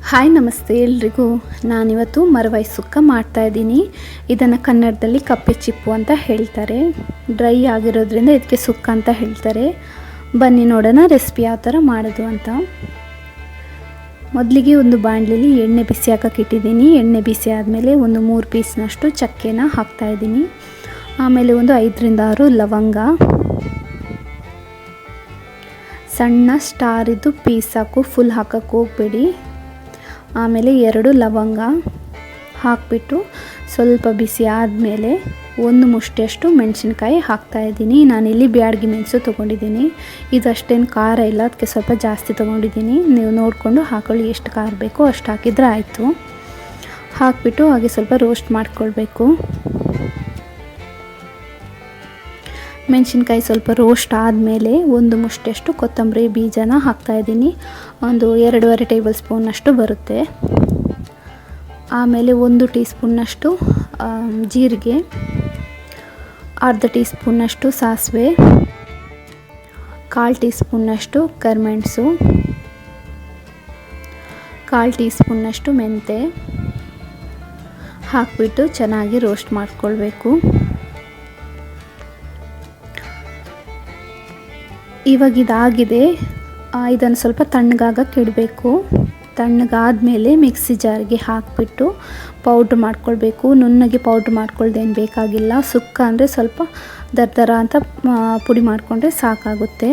Hi ನಮಸ್ತೆ ಎಲ್ರಿಗೂ. ನಾನಿವತ್ತು ಮರವಾಯಿ ಸುಕ್ಕ ಮಾಡ್ತಾಯಿದ್ದೀನಿ. ಇದನ್ನು ಕನ್ನಡದಲ್ಲಿ ಕಪ್ಪೆ ಚಿಪ್ಪು ಅಂತ ಹೇಳ್ತಾರೆ. ಡ್ರೈ ಆಗಿರೋದ್ರಿಂದ ಇದಕ್ಕೆ ಸುಕ್ಕ ಅಂತ ಹೇಳ್ತಾರೆ. ಬನ್ನಿ ನೋಡೋಣ ರೆಸಿಪಿ ಯಾವ ಥರ ಮಾಡೋದು ಅಂತ. ಮೊದಲಿಗೆ ಒಂದು ಬಾಣಲಿಲಿ ಎಣ್ಣೆ ಬಿಸಿ ಹಾಕಕ್ಕೆ ಇಟ್ಟಿದ್ದೀನಿ. ಎಣ್ಣೆ ಬಿಸಿ ಆದಮೇಲೆ ಒಂದು 3 ಪೀಸ್ನಷ್ಟು ಚಕ್ಕೆನ ಹಾಕ್ತಾಯಿದ್ದೀನಿ. ಆಮೇಲೆ ಒಂದು 5ರಿಂದ 6 ಲವಂಗ, ಸಣ್ಣ ಸ್ಟಾರ್ ಇದ್ದು ಪೀಸ್ ಹಾಕು, ಫುಲ್ ಹಾಕಕ್ಕೆ ಹೋಗಬೇಡಿ. ಆಮೇಲೆ 2 ಲವಂಗ ಹಾಕಿಬಿಟ್ಟು ಸ್ವಲ್ಪ ಬಿಸಿ ಆದಮೇಲೆ 1 ಮುಷ್ಟಿಯಷ್ಟು ಮೆಣಸಿನ್ಕಾಯಿ ಹಾಕ್ತಾಯಿದ್ದೀನಿ. ನಾನಿಲ್ಲಿ ಬ್ಯಾಡಗಿ ಮೆಣಸು ತೊಗೊಂಡಿದ್ದೀನಿ. ಇದಷ್ಟೇನು ಖಾರ ಇಲ್ಲ, ಅದಕ್ಕೆ ಸ್ವಲ್ಪ ಜಾಸ್ತಿ ತೊಗೊಂಡಿದ್ದೀನಿ. ನೀವು ನೋಡಿಕೊಂಡು ಹಾಕೊಳ್ಳಿ, ಎಷ್ಟು ಖಾರ ಬೇಕೋ ಅಷ್ಟು ಹಾಕಿದರೆ ಆಯಿತು. ಹಾಕಿಬಿಟ್ಟು ಹಾಗೆ ಸ್ವಲ್ಪ ರೋಸ್ಟ್ ಮಾಡ್ಕೊಳ್ಬೇಕು. ಮೆಣಸಿನ್ಕಾಯಿ ಸ್ವಲ್ಪ ರೋಸ್ಟ್ ಆದಮೇಲೆ 1 ಮುಷ್ಟಿಯಷ್ಟು ಕೊತ್ತಂಬರಿ ಬೀಜನ ಹಾಕ್ತಾಯಿದ್ದೀನಿ. ಒಂದು 2.5 ಟೇಬಲ್ ಸ್ಪೂನ್ನಷ್ಟು ಬರುತ್ತೆ. ಆಮೇಲೆ 1 ಟೀ ಸ್ಪೂನ್ನಷ್ಟು ಜೀರಿಗೆ, ಅರ್ಧ ಟೀ ಸ್ಪೂನ್ನಷ್ಟು ಸಾಸಿವೆ, 1/4 ಟೀ ಸ್ಪೂನ್ನಷ್ಟು ಕರಿಮೆಣಸು, 1/4 ಟೀ ಸ್ಪೂನ್ನಷ್ಟು ಮೆಂತೆ ಹಾಕಿಬಿಟ್ಟು ಚೆನ್ನಾಗಿ ರೋಸ್ಟ್ ಮಾಡ್ಕೊಳ್ಬೇಕು. ಇವಾಗ ಇದಾಗಿದೆ. ಇದನ್ನು ಸ್ವಲ್ಪ ತಣ್ಣಗಾಗಕ್ಕೆ ಇಡಬೇಕು. ತಣ್ಣಗಾದಮೇಲೆ ಮಿಕ್ಸಿ ಜಾರಿಗೆ ಹಾಕಿಬಿಟ್ಟು ಪೌಡ್ರ್ ಮಾಡ್ಕೊಳ್ಬೇಕು. ನುಣ್ಣಗೆ ಪೌಡ್ರ್ ಮಾಡ್ಕೊಳ್ದೇನು ಬೇಕಾಗಿಲ್ಲ. ಸುಕ್ಕ ಅಂದರೆ ಸ್ವಲ್ಪ ದರ ಅಂತ ಪುಡಿ ಮಾಡಿಕೊಂಡ್ರೆ ಸಾಕಾಗುತ್ತೆ.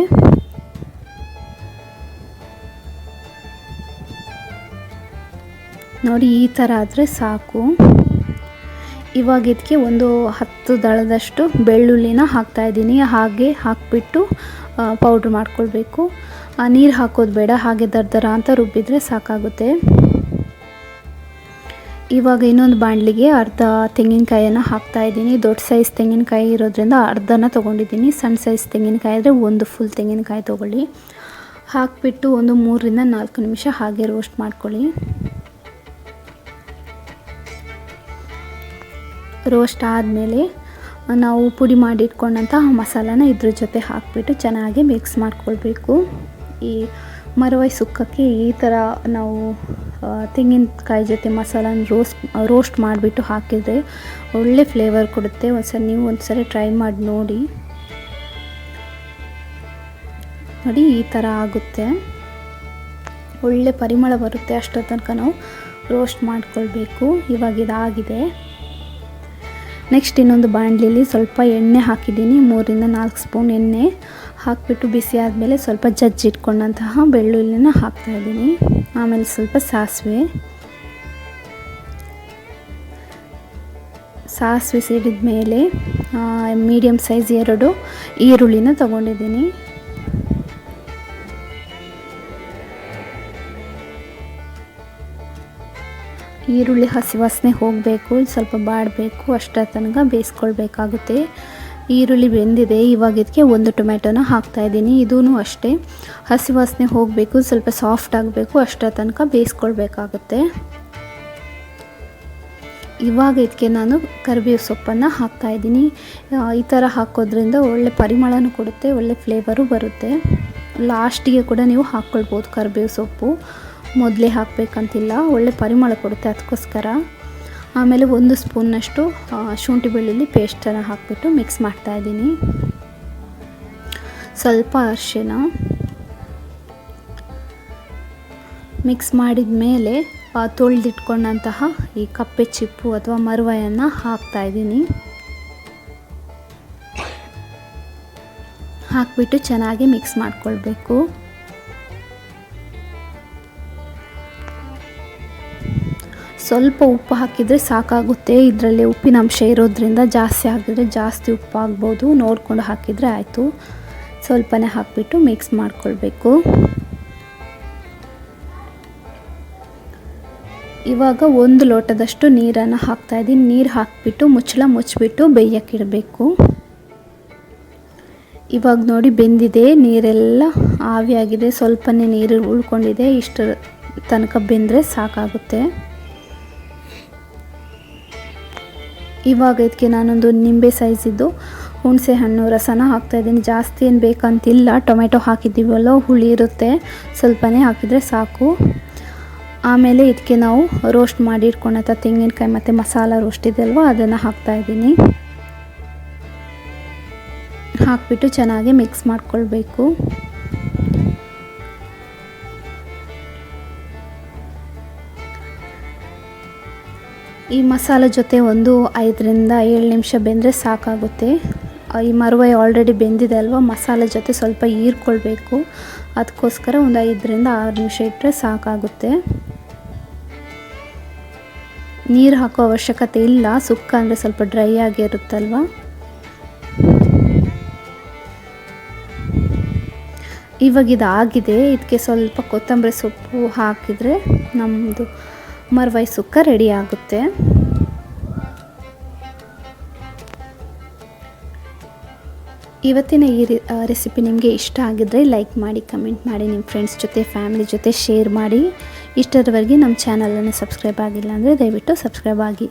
ನೋಡಿ, ಈ ಥರ ಆದರೆ ಸಾಕು. ಇವಾಗ ಇದಕ್ಕೆ ಒಂದು 10 ದಳದಷ್ಟು ಬೆಳ್ಳುಳ್ಳಿನ ಹಾಕ್ತಾಯಿದ್ದೀನಿ. ಹಾಗೆ ಹಾಕಿಬಿಟ್ಟು ಪೌಡ್ರ್ ಮಾಡ್ಕೊಳ್ಬೇಕು. ನೀರು ಹಾಕೋದು ಬೇಡ, ಹಾಗೆ ದರ ಅಂತ ರುಬ್ಬಿದರೆ ಸಾಕಾಗುತ್ತೆ. ಇವಾಗ ಇನ್ನೊಂದು ಬಾಣಲಿಗೆ ಅರ್ಧ ತೆಂಗಿನಕಾಯನ್ನು ಹಾಕ್ತಾಯಿದ್ದೀನಿ. ದೊಡ್ಡ ಸೈಜ್ ತೆಂಗಿನಕಾಯಿ ಇರೋದ್ರಿಂದ ಅರ್ಧನ ತೊಗೊಂಡಿದ್ದೀನಿ. ಸಣ್ಣ ಸೈಜ್ ತೆಂಗಿನಕಾಯಿ ಆದರೆ ಒಂದು ಫುಲ್ ತೆಂಗಿನಕಾಯಿ ತೊಗೊಳ್ಳಿ. ಹಾಕಿಬಿಟ್ಟು ಒಂದು 3ರಿಂದ 4 ನಿಮಿಷ ಹಾಗೆ ರೋಸ್ಟ್ ಮಾಡ್ಕೊಳ್ಳಿ. ರೋಸ್ಟ್ ಆದಮೇಲೆ ನಾವು ಪುಡಿ ಮಾಡಿಟ್ಕೊಂಡಂತಹ ಮಸಾಲಾನ ಇದ್ರ ಜೊತೆ ಹಾಕಿಬಿಟ್ಟು ಚೆನ್ನಾಗಿ ಮಿಕ್ಸ್ ಮಾಡ್ಕೊಳ್ಬೇಕು. ಈ ಮರವಾಯಿ ಸುಕ್ಕಕ್ಕೆ ಈ ಥರ ನಾವು ತೆಂಗಿನಕಾಯಿ ಜೊತೆ ಮಸಾಲಾನ ರೋಸ್ಟ್ ಮಾಡಿಬಿಟ್ಟು ಹಾಕಿದರೆ ಒಳ್ಳೆ ಫ್ಲೇವರ್ ಕೊಡುತ್ತೆ. ನೀವು ಒಂದ್ಸರಿ ಟ್ರೈ ಮಾಡಿ ನೋಡಿ. ನೋಡಿ, ಈ ಥರ ಆಗುತ್ತೆ. ಒಳ್ಳೆ ಪರಿಮಳ ಬರುತ್ತೆ. ಅಷ್ಟರ ತನಕ ನಾವು ರೋಸ್ಟ್ ಮಾಡ್ಕೊಳ್ಬೇಕು. ಇವಾಗ ಇದಾಗಿದೆ. ನೆಕ್ಸ್ಟ್ ಇನ್ನೊಂದು ಬಾಣಲಿಲಿ ಸ್ವಲ್ಪ ಎಣ್ಣೆ ಹಾಕಿದ್ದೀನಿ. 3ರಿಂದ 4 ಸ್ಪೂನ್ ಎಣ್ಣೆ ಹಾಕಿಬಿಟ್ಟು ಬಿಸಿ ಆದಮೇಲೆ ಸ್ವಲ್ಪ ಜಜ್ಜಿಟ್ಕೊಂಡಂತಹ ಬೆಳ್ಳುಳ್ಳಿನ ಹಾಕ್ತಾಯಿದ್ದೀನಿ. ಆಮೇಲೆ ಸ್ವಲ್ಪ ಸಾಸಿವೆ ಸಿಡಿದ ಮೇಲೆ ಮೀಡಿಯಮ್ ಸೈಜ್ 2 ಈರುಳ್ಳಿನ ತೊಗೊಂಡಿದ್ದೀನಿ. ಈರುಳ್ಳಿ ಹಸಿ ವಾಸನೆ ಹೋಗಬೇಕು, ಸ್ವಲ್ಪ ಬಾಡಬೇಕು, ಅಷ್ಟರ ತನಕ ಬೇಯಿಸ್ಕೊಳ್ಬೇಕಾಗುತ್ತೆ. ಈರುಳ್ಳಿ ಬೆಂದಿದೆ. ಇವಾಗ ಇದಕ್ಕೆ 1 ಟೊಮೆಟೊನ ಹಾಕ್ತಾಯಿದ್ದೀನಿ. ಇದೂ ಅಷ್ಟೇ ಹಸಿ ವಾಸನೆ ಹೋಗಬೇಕು, ಸ್ವಲ್ಪ ಸಾಫ್ಟ್ ಆಗಬೇಕು, ಅಷ್ಟರ ತನಕ ಬೇಯಿಸ್ಕೊಳ್ಬೇಕಾಗುತ್ತೆ. ಇವಾಗ ಇದಕ್ಕೆ ನಾನು ಕರಿಬೇವು ಸೊಪ್ಪನ್ನು ಹಾಕ್ತಾಯಿದ್ದೀನಿ. ಈ ಥರ ಹಾಕೋದ್ರಿಂದ ಒಳ್ಳೆ ಪರಿಮಳನೂ ಕೊಡುತ್ತೆ, ಒಳ್ಳೆ ಫ್ಲೇವರು ಬರುತ್ತೆ. ಲಾಸ್ಟಿಗೆ ಕೂಡ ನೀವು ಹಾಕ್ಕೊಳ್ಬೋದು ಕರಿಬೇವು ಸೊಪ್ಪು, ಮೊದಲೇ ಹಾಕಬೇಕಂತಿಲ್ಲ. ಒಳ್ಳೆ ಪರಿಮಳ ಕೊಡುತ್ತೆ, ಅದಕ್ಕೋಸ್ಕರ. ಆಮೇಲೆ 1 ಸ್ಪೂನ್ನಷ್ಟು ಶುಂಠಿ ಬೆಳ್ಳುಳ್ಳಿ ಪೇಸ್ಟನ್ನು ಹಾಕಿಬಿಟ್ಟು ಮಿಕ್ಸ್ ಮಾಡ್ತಾಯಿದ್ದೀನಿ. ಸ್ವಲ್ಪ ಅರಿಶಿನ ಮಿಕ್ಸ್ ಮಾಡಿದ ಮೇಲೆ ತೊಳೆದಿಟ್ಕೊಂಡಂತಹ ಈ ಕಪ್ಪೆ ಚಿಪ್ಪು ಅಥವಾ ಮರವಾಯನ್ನು ಹಾಕ್ತಾಯಿದ್ದೀನಿ. ಹಾಕಿಬಿಟ್ಟು ಚೆನ್ನಾಗಿ ಮಿಕ್ಸ್ ಮಾಡಿಕೊಳ್ಬೇಕು. ಸ್ವಲ್ಪ ಉಪ್ಪು ಹಾಕಿದರೆ ಸಾಕಾಗುತ್ತೆ. ಇದರಲ್ಲಿ ಉಪ್ಪಿನ ಅಂಶ ಇರೋದ್ರಿಂದ ಜಾಸ್ತಿ ಹಾಕಿದರೆ ಜಾಸ್ತಿ ಉಪ್ಪು ಆಗ್ಬೋದು, ನೋಡಿಕೊಂಡು ಹಾಕಿದರೆ ಆಯಿತು. ಸ್ವಲ್ಪನೇ ಹಾಕಿಬಿಟ್ಟು ಮಿಕ್ಸ್ ಮಾಡಿಕೊಳ್ಬೇಕು. ಇವಾಗ 1 ಲೋಟದಷ್ಟು ನೀರನ್ನು ಹಾಕ್ತಾಯಿದ್ದೀನಿ. ನೀರು ಹಾಕಿಬಿಟ್ಟು ಮುಚ್ಚಿಬಿಟ್ಟು ಬೇಯಕ್ಕಿಡಬೇಕು. ಇವಾಗ ನೋಡಿ ಬೆಂದಿದೆ, ನೀರೆಲ್ಲ ಆವಿಯಾಗಿದೆ, ಸ್ವಲ್ಪನೇ ನೀರು ಉಳ್ಕೊಂಡಿದೆ. ಇಷ್ಟರ ತನಕ ಬೆಂದರೆ ಸಾಕಾಗುತ್ತೆ. ಇವಾಗ ಇದಕ್ಕೆ ನಾನೊಂದು ನಿಂಬೆ ಸೈಜಿದ್ದು ಹುಣಸೆ ಹಣ್ಣು ರಸನ ಹಾಕ್ತಾಯಿದ್ದೀನಿ. ಜಾಸ್ತಿ ಏನು ಬೇಕಂತಿಲ್ಲ, ಟೊಮೆಟೊ ಹಾಕಿದ್ದೀವಲ್ಲ ಹುಳಿ ಇರುತ್ತೆ, ಸ್ವಲ್ಪನೇ ಹಾಕಿದರೆ ಸಾಕು. ಆಮೇಲೆ ಇದಕ್ಕೆ ನಾವು ರೋಸ್ಟ್ ಮಾಡಿ ಇಟ್ಕೊಂಡಂಥ ತೆಂಗಿನಕಾಯಿ ಮತ್ತು ಮಸಾಲ ರೋಸ್ಟ್ ಇದೆ ಅಲ್ವ, ಅದನ್ನು ಹಾಕ್ತಾಯಿದ್ದೀನಿ. ಹಾಕಿಬಿಟ್ಟು ಚೆನ್ನಾಗಿ ಮಿಕ್ಸ್ ಮಾಡ್ಕೊಳ್ಬೇಕು. ಈ ಮಸಾಲೆ ಜೊತೆ ಒಂದು 5 ರಿಂದ 7 ನಿಮಿಷ ಬೆಂದರೆ ಸಾಕಾಗುತ್ತೆ. ಈ ಮರವಾಯಿ ಆಲ್ರೆಡಿ ಬೆಂದಿದೆ ಅಲ್ವ, ಮಸಾಲೆ ಜೊತೆ ಸ್ವಲ್ಪ ಹೀರ್ಕೊಳ್ಬೇಕು. ಅದಕ್ಕೋಸ್ಕರ ಒಂದು 5 ರಿಂದ 6 ನಿಮಿಷ ಇಟ್ಟರೆ ಸಾಕಾಗುತ್ತೆ. ನೀರು ಹಾಕೋ ಅವಶ್ಯಕತೆ ಇಲ್ಲ, ಸುಕ್ಕ ಅಂದರೆ ಸ್ವಲ್ಪ ಡ್ರೈ ಆಗಿರುತ್ತಲ್ವ. ಇವಾಗ ಇದಾಗಿದೆ. ಇದಕ್ಕೆ ಸ್ವಲ್ಪ ಕೊತ್ತಂಬರಿ ಸೊಪ್ಪು ಹಾಕಿದರೆ ನಮ್ಮದು ಮರವಾಯಿ ಸುಕ್ಕ ರೆಡಿ ಆಗುತ್ತೆ. ಇವತ್ತಿನ ಈ ರೆಸಿಪಿ ನಿಮಗೆ ಇಷ್ಟ ಆಗಿದ್ದರೆ ಲೈಕ್ ಮಾಡಿ, ಕಮೆಂಟ್ ಮಾಡಿ, ನಿಮ್ಮ ಫ್ರೆಂಡ್ಸ್ ಜೊತೆ ಫ್ಯಾಮಿಲಿ ಜೊತೆ ಶೇರ್ ಮಾಡಿ. ಇಷ್ಟರವರೆಗೆ ನಮ್ಮ ಚಾನಲನ್ನು ಸಬ್ಸ್ಕ್ರೈಬ್ ಆಗಿಲ್ಲ ಅಂದರೆ ದಯವಿಟ್ಟು ಸಬ್ಸ್ಕ್ರೈಬ್ ಆಗಿ.